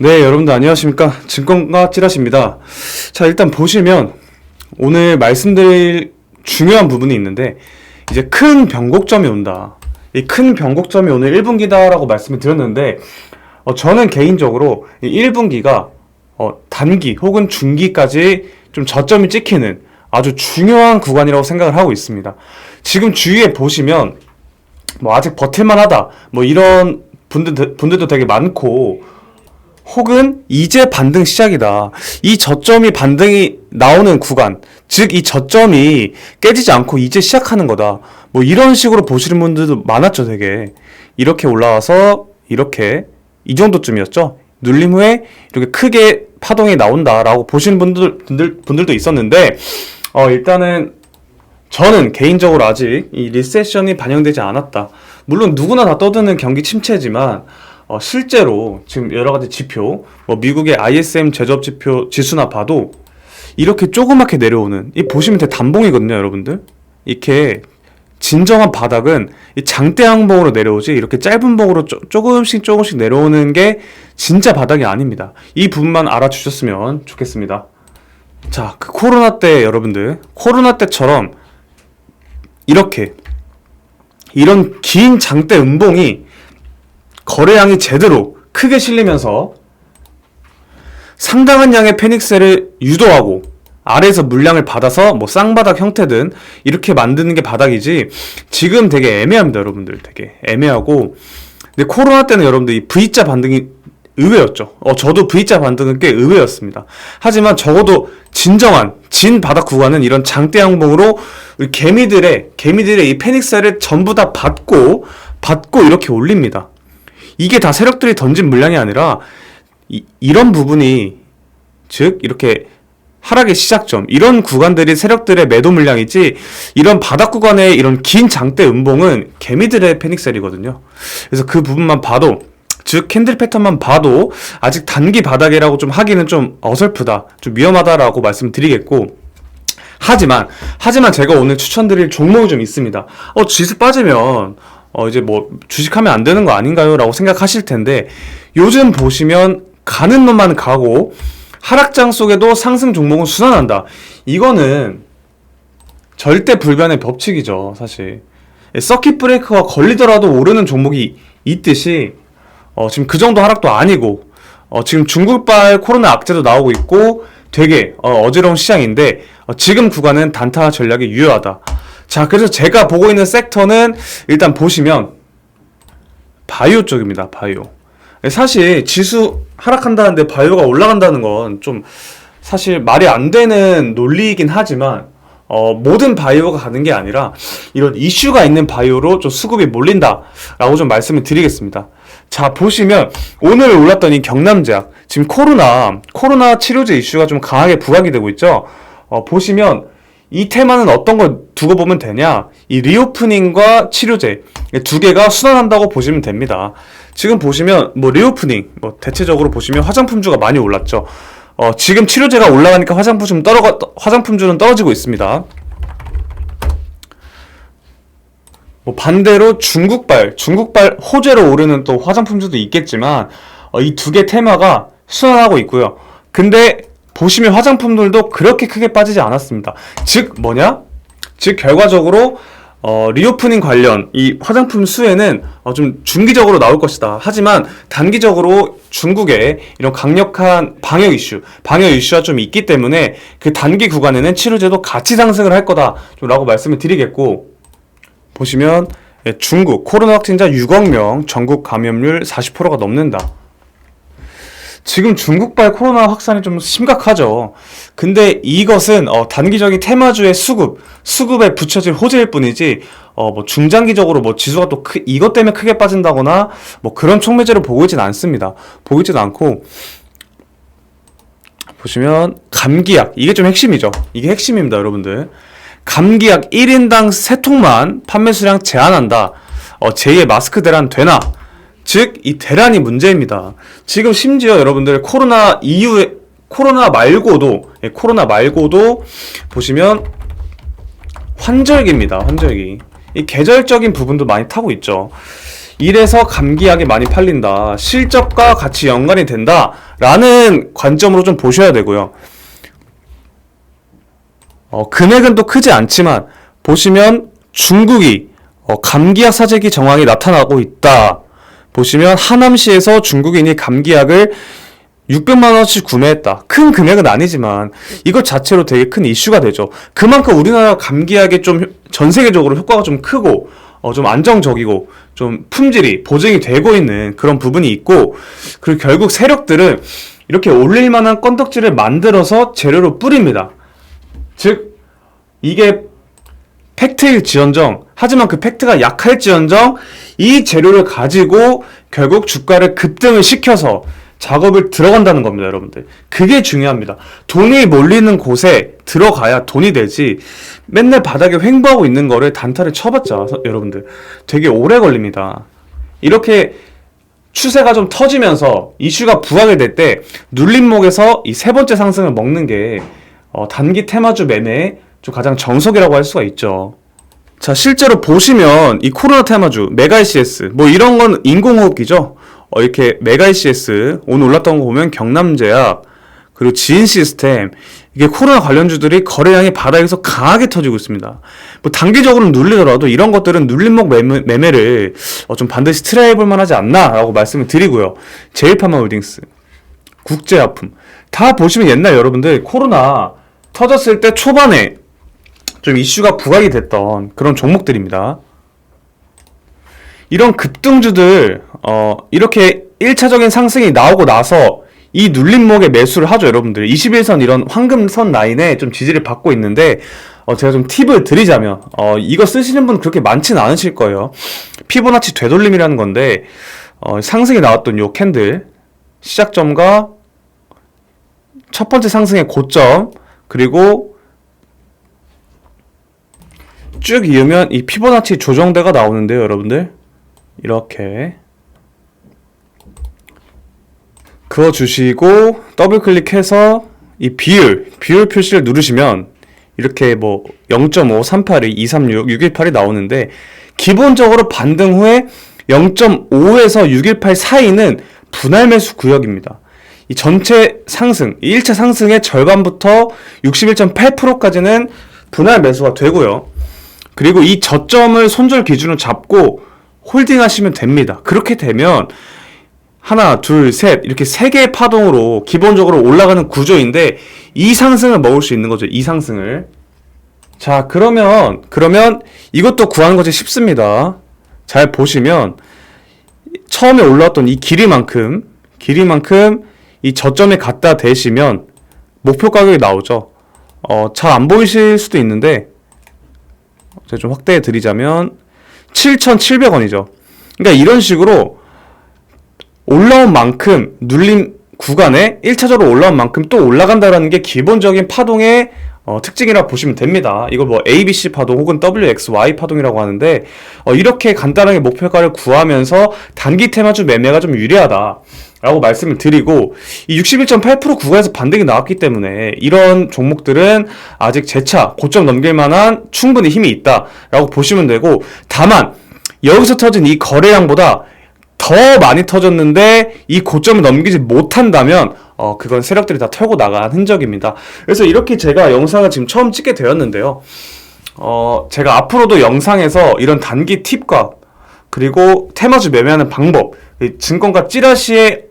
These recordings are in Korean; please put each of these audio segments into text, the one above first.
네, 여러분들 안녕하십니까? 증권가 찌라시입니다. 자, 일단 보시면 오늘 말씀드릴 중요한 부분이 있는데 이제 큰 변곡점이 온다. 이 큰 변곡점이 오늘 1분기다라고 말씀을 드렸는데 저는 개인적으로 이 1분기가 단기 혹은 중기까지 좀 저점이 찍히는 아주 중요한 구간이라고 생각을 하고 있습니다. 지금 주위에 보시면 뭐 아직 버틸만하다 뭐 이런 분들도 되게 많고, 혹은 이제 반등 시작이다, 이 저점이 반등이 나오는 구간, 즉 이 저점이 깨지지 않고 이제 시작하는 거다, 뭐 이런 식으로 보시는 분들도 많았죠. 되게 이렇게 올라와서 이렇게 이 정도쯤이었죠. 눌림 후에 이렇게 크게 파동이 나온다라고 보시는 분들도 있었는데 일단은 저는 개인적으로 아직 이 리세션이 반영되지 않았다. 물론 누구나 다 떠드는 경기 침체지만 실제로 지금 여러가지 지표, 뭐 미국의 ISM 제조업 지표 지수나 봐도 이렇게 조그맣게 내려오는, 이 보시면 되게 단봉이거든요 여러분들. 이렇게 진정한 바닥은 이 장대 항봉으로 내려오지 이렇게 짧은 봉으로 조금씩 내려오는 게 진짜 바닥이 아닙니다. 이 부분만 알아주셨으면 좋겠습니다. 자, 그 코로나 때 여러분들, 코로나 때처럼 이렇게 이런 긴 장대 음봉이 거래량이 제대로 크게 실리면서 상당한 양의 패닉셀을 유도하고 아래에서 물량을 받아서 뭐 쌍바닥 형태든 이렇게 만드는 게 바닥이지, 지금 되게 애매합니다 여러분들. 되게 애매하고, 근데 코로나 때는 여러분들 이 V자 반등이 의외였죠. 저도 V자 반등은 꽤 의외였습니다. 하지만 적어도 진정한 진 바닥 구간은 이런 장대 양봉으로 개미들의 이 패닉셀을 전부 다 받고 이렇게 올립니다. 이게 다 세력들이 던진 물량이 아니라 이런 부분이, 즉 이렇게 하락의 시작점, 이런 구간들이 세력들의 매도 물량이지, 이런 바닥 구간의 이런 긴 장대 음봉은 개미들의 패닉셀이거든요. 그래서 그 부분만 봐도, 즉 캔들 패턴만 봐도 아직 단기 바닥이라고 좀 하기는 좀 어설프다, 좀 위험하다라고 말씀드리겠고, 하지만 제가 오늘 추천드릴 종목이 좀 있습니다. 지수 빠지면 이제 뭐 주식하면 안 되는 거 아닌가요? 라고 생각하실 텐데, 요즘 보시면 가는 놈만 가고 하락장 속에도 상승 종목은 순환한다. 이거는 절대 불변의 법칙이죠. 사실 서킷 브레이크가 걸리더라도 오르는 종목이 있듯이 지금 그 정도 하락도 아니고, 지금 중국발 코로나 악재도 나오고 있고 되게 어지러운 시장인데 지금 구간은 단타 전략이 유효하다. 자, 그래서 제가 보고 있는 섹터는 일단 보시면 바이오 쪽입니다. 바이오. 사실 지수 하락한다는데 바이오가 올라간다는 건 좀 사실 말이 안 되는 논리이긴 하지만 모든 바이오가 가는 게 아니라 이런 이슈가 있는 바이오로 좀 수급이 몰린다라고 좀 말씀을 드리겠습니다. 자, 보시면 오늘 올랐던 이 경남제약, 지금 코로나 치료제 이슈가 좀 강하게 부각이 되고 있죠. 보시면 이 테마는 어떤 걸 두고 보면 되냐, 이 리오프닝과 치료제 두 개가 순환한다고 보시면 됩니다. 지금 보시면 뭐 리오프닝, 뭐 대체적으로 보시면 화장품주가 많이 올랐죠. 지금 치료제가 올라가니까 화장품주는 떨어지고 있습니다. 뭐 반대로 중국발 호재로 오르는 또 화장품주도 있겠지만 이 두 개 테마가 순환하고 있고요. 근데 보시면 화장품들도 그렇게 크게 빠지지 않았습니다. 즉 결과적으로 리오프닝 관련 이 화장품 수혜는 좀 중기적으로 나올 것이다. 하지만 단기적으로 중국의 이런 강력한 방역 이슈가 좀 있기 때문에 그 단기 구간에는 치료제도 같이 상승을 할 거다 라고 말씀을 드리겠고, 보시면 중국 코로나 확진자 6억 명, 전국 감염률 40%가 넘는다. 지금 중국발 코로나 확산이 좀 심각하죠. 근데 이것은 단기적인 테마주의 수급에 붙여질 호재일 뿐이지 뭐 중장기적으로 뭐 지수가 또 이것 때문에 크게 빠진다거나 뭐 그런 촉매제로 보이진 않습니다. 보이지도 않고, 보시면 감기약, 이게 좀 핵심이죠. 이게 핵심입니다 여러분들. 감기약 1인당 3통만 판매 수량 제한한다. 제2의 마스크 대란 되나? 즉 이 대란이 문제입니다. 지금 심지어 여러분들 코로나 말고도 보시면 환절기입니다. 환절기. 이 계절적인 부분도 많이 타고 있죠. 이래서 감기약이 많이 팔린다. 실적과 같이 연관이 된다. 라는 관점으로 좀 보셔야 되고요. 금액은 또 크지 않지만 보시면 중국이 감기약 사재기 정황이 나타나고 있다. 보시면 하남시에서 중국인이 감기약을 600만 원씩 구매했다. 큰 금액은 아니지만 이것 자체로 되게 큰 이슈가 되죠. 그만큼 우리나라 감기약이 좀 전 세계적으로 효과가 좀 크고 좀 안정적이고 좀 품질이 보증이 되고 있는 그런 부분이 있고, 그리고 결국 세력들은 이렇게 올릴 만한 건덕지를 만들어서 재료로 뿌립니다. 즉 이게 팩트일지언정, 하지만 그 팩트가 약할지언정 이 재료를 가지고 결국 주가를 급등을 시켜서 작업을 들어간다는 겁니다, 여러분들. 그게 중요합니다. 돈이 몰리는 곳에 들어가야 돈이 되지, 맨날 바닥에 횡보하고 있는 거를 단타를 쳐봤자 여러분들 되게 오래 걸립니다. 이렇게 추세가 좀 터지면서 이슈가 부각이 될 때 눌림목에서 이 세 번째 상승을 먹는 게 단기 테마주 매매의 좀 가장 정석이라고 할 수가 있죠. 자, 실제로 보시면 이 코로나 테마주 메가이CS 뭐 이런 건 인공호흡기죠. 이렇게 메가이CS 오늘 올랐던 거 보면 경남제약 그리고 지인시스템, 이게 코로나 관련주들이 거래량이 바닥에서 강하게 터지고 있습니다. 뭐 단기적으로는 눌리더라도 이런 것들은 눌림목 매매를 좀 반드시 트라이 해볼 만하지 않나 라고 말씀을 드리고요. 제일파마홀딩스, 국제약품 다 보시면 옛날 여러분들 코로나 터졌을 때 초반에 좀 이슈가 부각이 됐던 그런 종목들입니다. 이런 급등주들 이렇게 1차적인 상승이 나오고 나서 이 눌림목에 매수를 하죠, 여러분들. 21선 이런 황금선 라인에 좀 지지를 받고 있는데 제가 좀 팁을 드리자면 이거 쓰시는 분 그렇게 많지는 않으실 거예요. 피보나치 되돌림이라는 건데 상승이 나왔던 요 캔들 시작점과 첫 번째 상승의 고점, 그리고 쭉 이으면 이 피보나치 조정대가 나오는데요, 여러분들. 이렇게 그어주시고 더블 클릭해서 이 비율 표시를 누르시면 이렇게 뭐 0.5, 382, 236, 618이 나오는데, 기본적으로 반등 후에 0.5에서 618 사이는 분할 매수 구역입니다. 이 전체 상승, 1차 상승의 절반부터 61.8%까지는 분할 매수가 되고요. 그리고 이 저점을 손절 기준으로 잡고 홀딩 하시면 됩니다. 그렇게 되면 하나, 둘, 셋 이렇게 세 개의 파동으로 기본적으로 올라가는 구조인데 이 상승을 먹을 수 있는 거죠. 이 상승을. 자, 그러면 이것도 구하는 것이 쉽습니다. 잘 보시면 처음에 올라왔던 이 길이만큼 이 저점에 갖다 대시면 목표 가격이 나오죠. 잘 안 보이실 수도 있는데 제가 좀 확대해 드리자면 7,700원이죠. 그러니까 이런 식으로 올라온 만큼 눌림 구간에 1차적으로 올라온 만큼 또 올라간다라는 게 기본적인 파동의 특징이라고 보시면 됩니다. 이걸 뭐 ABC 파동 혹은 WXY 파동이라고 하는데 이렇게 간단하게 목표가를 구하면서 단기 테마주 매매가 좀 유리하다 라고 말씀을 드리고, 이 61.8% 구간에서 반등이 나왔기 때문에 이런 종목들은 아직 재차 고점 넘길 만한 충분히 힘이 있다 라고 보시면 되고, 다만 여기서 터진 이 거래량보다 더 많이 터졌는데 이 고점을 넘기지 못한다면 그건 세력들이 다 털고 나간 흔적입니다. 그래서 이렇게 제가 영상을 지금 처음 찍게 되었는데요. 제가 앞으로도 영상에서 이런 단기 팁과 그리고 테마주 매매하는 방법, 증권가 찌라시에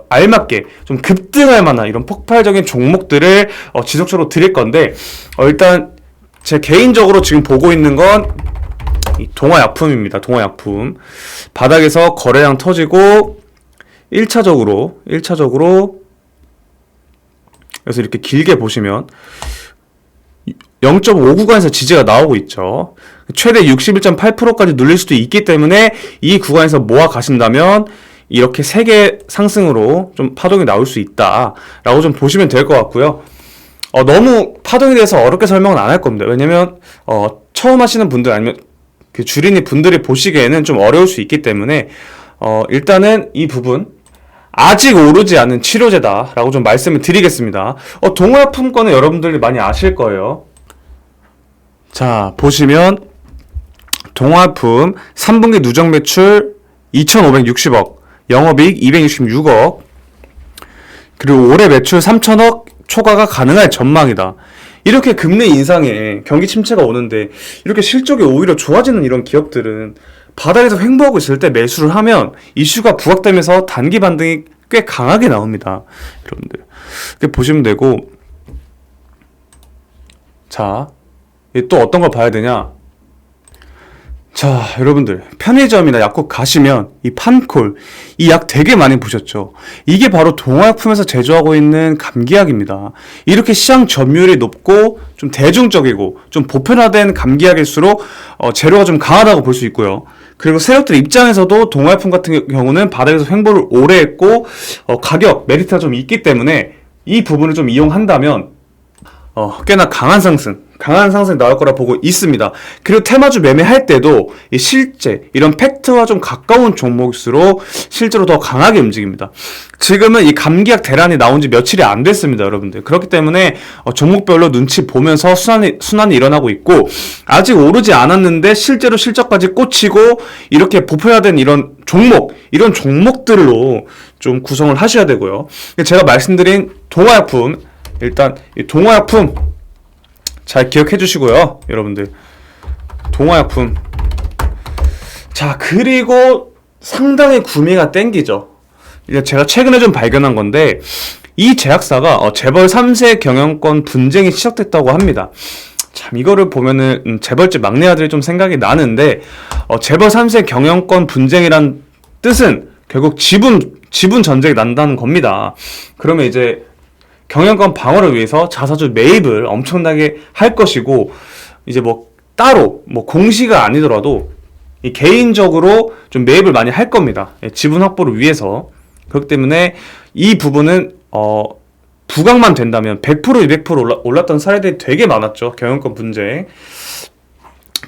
알맞게 좀 급등할 만한 이런 폭발적인 종목들을 지속적으로 드릴 건데, 일단 제 개인적으로 지금 보고 있는 건 이 동화약품입니다. 동화약품 바닥에서 거래량 터지고 1차적으로 그래서 이렇게 길게 보시면 0.5 구간에서 지지가 나오고 있죠. 최대 61.8%까지 눌릴 수도 있기 때문에 이 구간에서 모아 가신다면 이렇게 3개 상승으로 좀 파동이 나올 수 있다라고 좀 보시면 될 것 같고요. 너무 파동에 대해서 어렵게 설명은 안 할 겁니다. 왜냐면 처음 하시는 분들 아니면 그 주린이 분들이 보시기에는 좀 어려울 수 있기 때문에 일단은 이 부분 아직 오르지 않은 치료제다라고 좀 말씀을 드리겠습니다. 동화약품권은 여러분들이 많이 아실 거예요. 자, 보시면 동화약품 3분기 누적 매출 2,560억, 영업이익 266억, 그리고 올해 매출 3천억 초과가 가능할 전망이다. 이렇게 금리 인상에 경기 침체가 오는데 이렇게 실적이 오히려 좋아지는 이런 기업들은 바닥에서 횡보하고 있을 때 매수를 하면 이슈가 부각되면서 단기 반등이 꽤 강하게 나옵니다. 여러분들 이렇게 보시면 되고, 자, 또 어떤 걸 봐야 되냐? 자, 여러분들 편의점이나 약국 가시면 이 판콜, 이 약 되게 많이 보셨죠? 이게 바로 동화약품에서 제조하고 있는 감기약입니다. 이렇게 시장 점유율이 높고 좀 대중적이고 좀 보편화된 감기약일수록 재료가 좀 강하다고 볼 수 있고요. 그리고 세력들 입장에서도 동화약품 같은 경우는 바닥에서 횡보를 오래 했고 가격 메리트가 좀 있기 때문에 이 부분을 좀 이용한다면 꽤나 강한 상승 나올 거라 보고 있습니다. 그리고 테마주 매매할 때도 실제 이런 팩트와 좀 가까운 종목일수록 실제로 더 강하게 움직입니다. 지금은 이 감기약 대란이 나온 지 며칠이 안 됐습니다, 여러분들. 그렇기 때문에 종목별로 눈치 보면서 순환이 일어나고 있고, 아직 오르지 않았는데 실제로 실적까지 꽂히고 이렇게 보편화된 이런 종목들로 좀 구성을 하셔야 되고요. 제가 말씀드린 동화약품, 일단 이 동화약품 잘 기억해 주시고요, 여러분들. 동화약품. 자, 그리고 상당히 구매가 땡기죠. 이제 제가 최근에 좀 발견한 건데, 이 제약사가 재벌 3세 경영권 분쟁이 시작됐다고 합니다. 참, 이거를 보면은 재벌집 막내 아들이 좀 생각이 나는데, 재벌 3세 경영권 분쟁이란 뜻은 결국 지분 전쟁이 난다는 겁니다. 그러면 이제 경영권 방어를 위해서 자사주 매입을 엄청나게 할 것이고, 이제 따로 공시가 아니더라도 개인적으로 좀 매입을 많이 할 겁니다. 지분 확보를 위해서. 그렇기 때문에 이 부분은 부각만 된다면 100% 200% 올랐던 사례들이 되게 많았죠. 경영권 분쟁.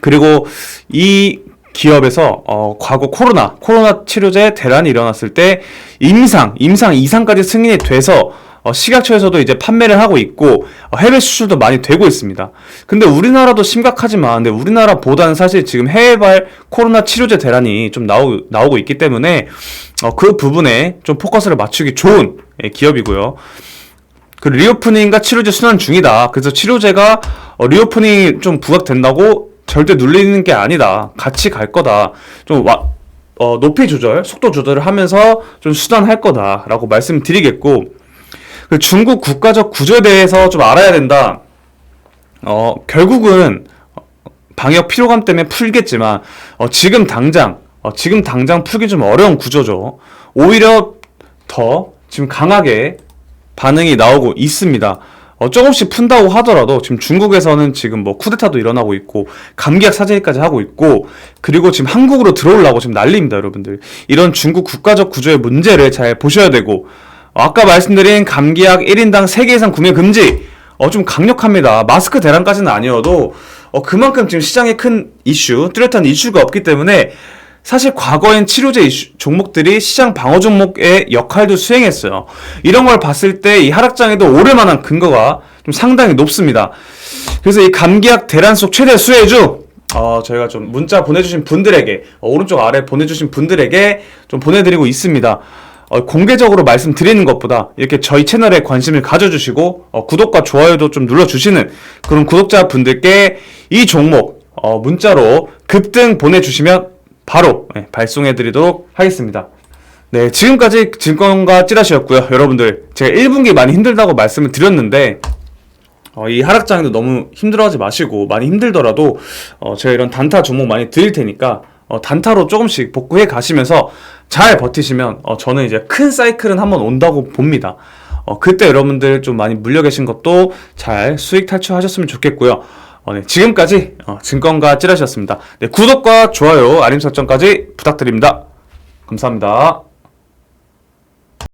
그리고 이 기업에서 과거 코로나 치료제 대란이 일어났을 때 임상 이상까지 승인이 돼서 식약처에서도 이제 판매를 하고 있고 해외 수출도 많이 되고 있습니다. 근데 우리나라도 심각하지만, 근데 우리나라보다는 사실 지금 해외발 코로나 치료제 대란이 좀 나오고 있기 때문에 그 부분에 좀 포커스를 맞추기 좋은 기업이고요. 그 리오프닝과 치료제 순환 중이다. 그래서 치료제가 리오프닝이 좀 부각된다고 절대 눌리는 게 아니다. 같이 갈 거다. 좀 높이 속도 조절을 하면서 좀 순환할 거다라고 말씀드리겠고, 중국 국가적 구조에 대해서 좀 알아야 된다. 결국은 방역 피로감 때문에 풀겠지만 지금 당장 풀기 좀 어려운 구조죠. 오히려 더 지금 강하게 반응이 나오고 있습니다. 조금씩 푼다고 하더라도 지금 중국에서는 지금 쿠데타도 일어나고 있고 감기약 사재기까지 하고 있고, 그리고 지금 한국으로 들어오려고 지금 난리입니다, 여러분들. 이런 중국 국가적 구조의 문제를 잘 보셔야 되고, 아까 말씀드린 감기약 1인당 3개 이상 구매 금지, 좀 강력합니다. 마스크 대란까지는 아니어도 그만큼 지금 시장에 큰 뚜렷한 이슈가 없기 때문에 사실 과거엔 치료제 종목들이 시장 방어 종목의 역할도 수행했어요. 이런 걸 봤을 때 이 하락장에도 오를 만한 근거가 좀 상당히 높습니다. 그래서 이 감기약 대란 속 최대 수혜주, 저희가 좀 문자 보내주신 분들에게, 오른쪽 아래 보내주신 분들에게 좀 보내드리고 있습니다. 공개적으로 말씀드리는 것보다 이렇게 저희 채널에 관심을 가져주시고 구독과 좋아요도 좀 눌러주시는 그런 구독자분들께 이 종목 문자로 급등 보내주시면 바로 발송해드리도록 하겠습니다. 네, 지금까지 증권가 찌라시였고요. 여러분들, 제가 1분기 많이 힘들다고 말씀을 드렸는데 이 하락장에도 너무 힘들어하지 마시고, 많이 힘들더라도 제가 이런 단타 종목 많이 드릴 테니까 단타로 조금씩 복구해 가시면서 잘 버티시면 저는 이제 큰 사이클은 한번 온다고 봅니다. 그때 여러분들 좀 많이 물려 계신 것도 잘 수익 탈출하셨으면 좋겠고요. 네, 지금까지 증권가 찌라시였습니다. 네, 구독과 좋아요, 알림 설정까지 부탁드립니다. 감사합니다.